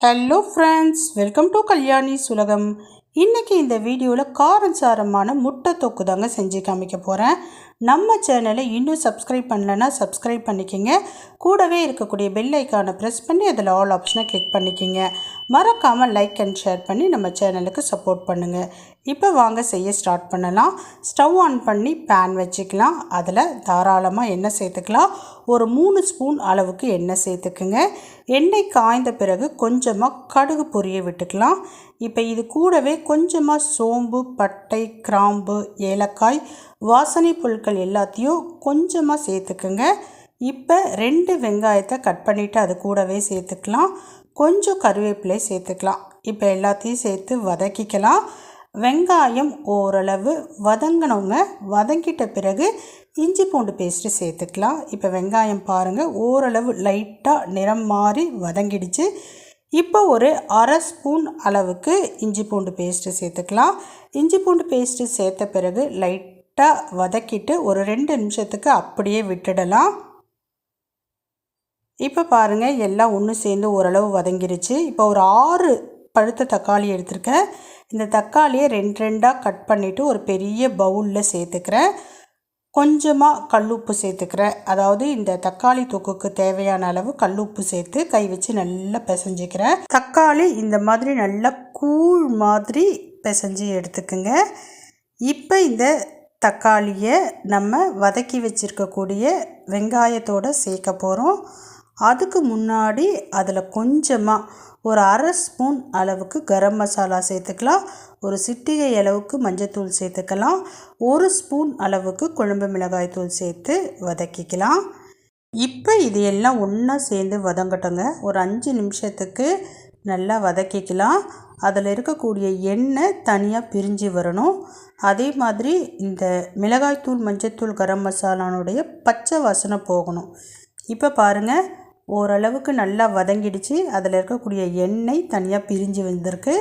Hello friends, welcome to Kalyani's உலகம். இன்றைக்கி இந்த வீடியோவில் காரஞ்சாரமான முட்டை தொக்கு தாங்க செஞ்சு காமிக்க போகிறேன். நம்ம சேனலை இன்னும் சப்ஸ்கிரைப் பண்ணலைன்னா சப்ஸ்கிரைப் பண்ணிக்கோங்க. கூடவே இருக்கக்கூடிய பெல் ஐக்கானை ப்ரெஸ் பண்ணி அதில் ஆல் ஆப்ஷனை கிளிக் பண்ணிக்கோங்க. மறக்காமல் லைக் அண்ட் ஷேர் பண்ணி நம்ம சேனலுக்கு சப்போர்ட் பண்ணுங்கள். இப்போ வாங்க செய்ய ஸ்டார்ட் பண்ணலாம். ஸ்டவ் ஆன் பண்ணி பேன் வச்சுக்கலாம். அதில் தாராளமாக எண்ணெய் சேர்த்துக்கலாம். ஒரு 3 ஸ்பூன் அளவுக்கு எண்ணெய் சேர்த்துக்குங்க. எண்ணெய் காய்ந்த பிறகு கொஞ்சமாக கடுகு பொரிய விட்டுக்கலாம். இப்போ இது கூடவே கொஞ்சமாக சோம்பு, பட்டை, கிராம்பு, ஏலக்காய், வாசனை பொருட்கள் எல்லாத்தையும் கொஞ்சமாக சேர்த்துக்குங்க. இப்போ 2 வெங்காயத்தை கட் பண்ணிவிட்டு அது கூடவே சேர்த்துக்கலாம். கொஞ்சம் கருவேப்பிலை சேர்த்துக்கலாம். இப்போ எல்லாத்தையும் சேர்த்து வதக்கிக்கலாம். வெங்காயம் ஓரளவு வதங்கினவங்க வதங்கிட்ட பிறகு இஞ்சி பூண்டு பேஸ்ட்டு சேர்த்துக்கலாம். இப்போ வெங்காயம் பாருங்கள், ஓரளவு லைட்டாக நிறம் மாறி வதங்கிடுச்சு. இப்போ ஒரு அரை ஸ்பூன் அளவுக்கு இஞ்சி பூண்டு பேஸ்ட்டு சேர்த்துக்கலாம். இஞ்சி பூண்டு பேஸ்ட்டு சேர்த்த பிறகு லைட்டாக வதக்கிட்டு ஒரு 2 நிமிஷத்துக்கு அப்படியே விட்டுடலாம். இப்போ பாருங்கள், எல்லாம் ஒன்று சேர்ந்து ஓரளவு வதங்கிடுச்சு. இப்போ ஒரு 6 பழுத்த தக்காளி எடுத்துருக்கேன். இந்த தக்காளியை 2 கட் பண்ணிவிட்டு ஒரு பெரிய பவுலில் சேர்த்துக்கிறேன். கொஞ்சமாக கல்லுப்பு சேர்த்துக்கிறேன். அதாவது இந்த தக்காளி தொக்குக்கு தேவையான அளவு கல்லுப்பு சேர்த்து கை வச்சு நல்லா பிசைஞ்சிக்கிறேன். தக்காளி இந்த மாதிரி நல்லா கூழ் மாதிரி பிசைஞ்சு எடுத்துக்குங்க. இப்போ இந்த தக்காளியை நம்ம வதக்கி வச்சுருக்கக்கூடிய வெங்காயத்தோடு சேர்க்க போகிறோம். அதுக்கு முன்னாடி அதில் கொஞ்சமாக ஒரு அரை ஸ்பூன் அளவுக்கு கரம் மசாலா சேர்த்துக்கலாம். ஒரு சிட்டிகை அளவுக்கு மஞ்சத்தூள் சேர்த்துக்கலாம். 1 ஸ்பூன் அளவுக்கு குழம்பு மிளகாய் தூள் சேர்த்து வதக்கிக்கலாம். இப்போ இது எல்லாம் ஒன்றா சேர்ந்து வதங்கட்டுங்க. ஒரு 5 நிமிஷத்துக்கு நல்லா வதக்கிக்கலாம். அதில் இருக்கக்கூடிய எண்ணெய் தனியாக பிரிஞ்சு வரணும். அதே மாதிரி இந்த மிளகாய்த்தூள், மஞ்சத்தூள், கரம் மசாலானுடைய பச்சை வாசனை போகணும். இப்போ பாருங்கள், ஓரளவுக்கு நல்லா வதங்கிடுச்சு. அதில் இருக்கக்கூடிய எண்ணெய் தனியாக பிரிஞ்சு வந்திருக்கு.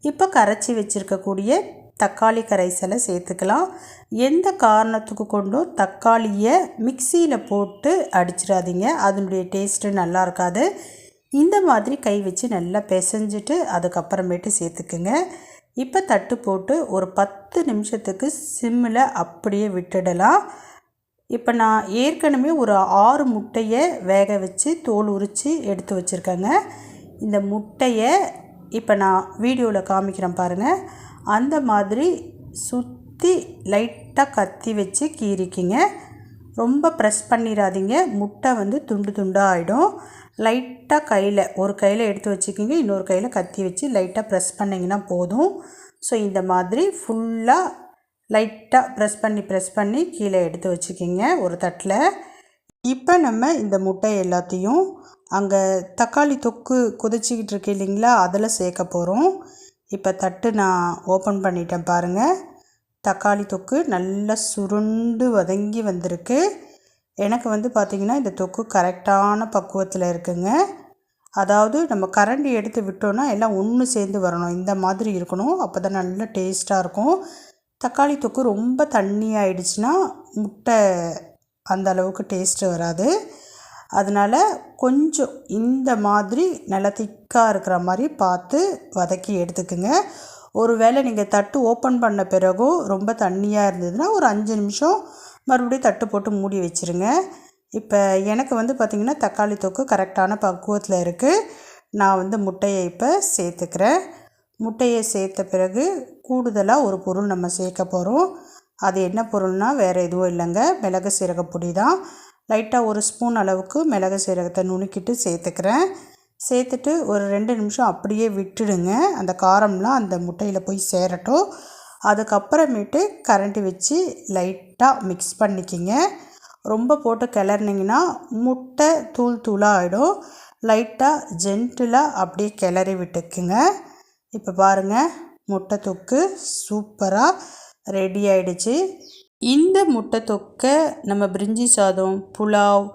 இப்போ கரைச்சி வச்சுருக்கக்கூடிய தக்காளி கரைசலை சேர்த்துக்கலாம். எந்த காரணத்துக்கு கொண்டும் தக்காளியை மிக்சியில் போட்டு அடிச்சிடாதீங்க, அதனுடைய டேஸ்ட்டு நல்லா இருக்காது. இந்த மாதிரி கை வச்சு நல்லா பிசைஞ்சிட்டு அதுக்கப்புறமேட்டு சேர்த்துக்குங்க. இப்போ தட்டு போட்டு ஒரு 10 நிமிஷத்துக்கு சிம்மில் அப்படியே விட்டுடலாம். இப்போ நான் ஏற்கனவே ஒரு 6 முட்டையை வேக வச்சு தோல் உரித்து எடுத்து வச்சுருக்கேங்க. இந்த முட்டையை இப்போ நான் வீடியோவில் காமிக்கிறேன் பாருங்கள். அந்த மாதிரி சுற்றி லைட்டாக கத்தி வச்சு கீறிக்கிங்க. ரொம்ப ப்ரெஸ் பண்ணிடாதீங்க, முட்டை துண்டு துண்டாக ஆகிடும். லைட்டாக ஒரு கையில் எடுத்து வச்சுக்கிங்க, இன்னொரு கையில் கத்தி வச்சு லைட்டாக ப்ரெஸ் பண்ணிங்கன்னா போதும். ஸோ இந்த மாதிரி ஃபுல்லாக லைட்டாக ப்ரெஸ் பண்ணி கீழே எடுத்து வச்சுக்கிங்க ஒரு தட்டில். இப்போ நம்ம இந்த முட்டை எல்லாத்தையும் அங்கே தக்காளி தொக்கு கொதிச்சிக்கிட்டு இருக்கு இல்லைங்களா, அதில் சேர்க்க போகிறோம். இப்போ தட்டு நான் ஓப்பன் பண்ணிட்டேன் பாருங்கள். தக்காளி தொக்கு நல்லா சுருண்டு வதங்கி வந்திருக்கு. எனக்கு பார்த்திங்கன்னா இந்த தொக்கு கரெக்டான பக்குவத்தில் இருக்குங்க. அதாவது நம்ம கரண்டி எடுத்து விட்டோன்னா எல்லாம் ஒன்று சேர்ந்து வரணும். இந்த மாதிரி இருக்கணும், அப்போ தான் நல்லா டேஸ்ட்டாக இருக்கும். தக்காளி தொக்கு ரொம்ப தண்ணி ஆயிடுச்சுன்னா முட்டை அந்த அளவுக்கு டேஸ்ட்டு வராது. அதனால் கொஞ்சம் இந்த மாதிரி நல்லா திக்காக இருக்கிற மாதிரி பார்த்து வதக்கி எடுத்துக்குங்க. ஒருவேளை நீங்கள் தட்டு ஓப்பன் பண்ண பிறகும் ரொம்ப தண்ணியாக இருந்ததுன்னா ஒரு 5 நிமிஷம் மறுபடியும் தட்டு போட்டு மூடி வச்சுருங்க. இப்போ எனக்கு பார்த்திங்கன்னா தக்காளி தொக்கு கரெக்டான பக்குவத்தில் இருக்குது. நான் முட்டையை இப்போ சேர்த்துக்கிறேன். முட்டையை சேர்த்த பிறகு கூடுதலாக ஒரு பொருள் நம்ம சேர்க்க போகிறோம். அது என்ன பொருள்னால் வேறு எதுவும் இல்லைங்க, மிளகு சீரகப்பொடி தான். லைட்டாக 1 ஸ்பூன் அளவுக்கு மிளகு சீரகத்தை நுணுக்கிட்டு சேர்த்துக்கிறேன். சேர்த்துட்டு ஒரு 2 நிமிஷம் அப்படியே விட்டுடுங்க. அந்த காரம்லாம் அந்த முட்டையில் போய் சேரட்டும். அதுக்கப்புறமேட்டு கரண்டி வச்சு லைட்டாக மிக்ஸ் பண்ணிக்கிங்க. ரொம்ப போட்டு கிளறினீங்கன்னா முட்டை தூளாக ஆகிடும். லைட்டாக ஜென்டிலாக அப்படியே கிளறி விட்டுக்குங்க. இப்போ பாருங்கள், முட்டை தொக்கு சூப்பராக ரெடி ஆகிடுச்சு. இந்த முட்டை தொக்கை நம்ம பிரிஞ்சி சாதம், புலாவ்,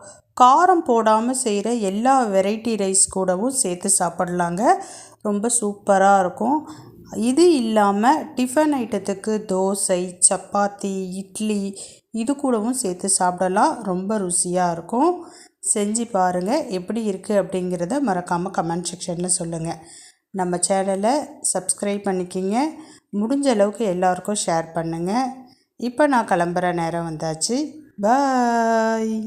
காரம் போடாமல் செய்கிற எல்லா வெரைட்டி ரைஸ் கூடவும் சேர்த்து சாப்பிட்லாங்க. ரொம்ப சூப்பராக இருக்கும். இது இல்லாமல் டிஃபன் ஐட்டத்துக்கு தோசை, சப்பாத்தி, இட்லி இது கூடவும் சேர்த்து சாப்பிடலாம். ரொம்ப ருசியாக இருக்கும். செஞ்சு பாருங்கள். எப்படி இருக்குது அப்படிங்கிறத மறக்காமல் கமெண்ட் செக்ஷனில் சொல்லுங்கள். நம்ம சேனலை சப்ஸ்கிரைப் பண்ணிக்கிங்க. முடிஞ்ச அளவுக்கு எல்லாருக்கும் ஷேர் பண்ணுங்கள். இப்போ நான் கிளம்புற நேரம் வந்தாச்சு. பாய்.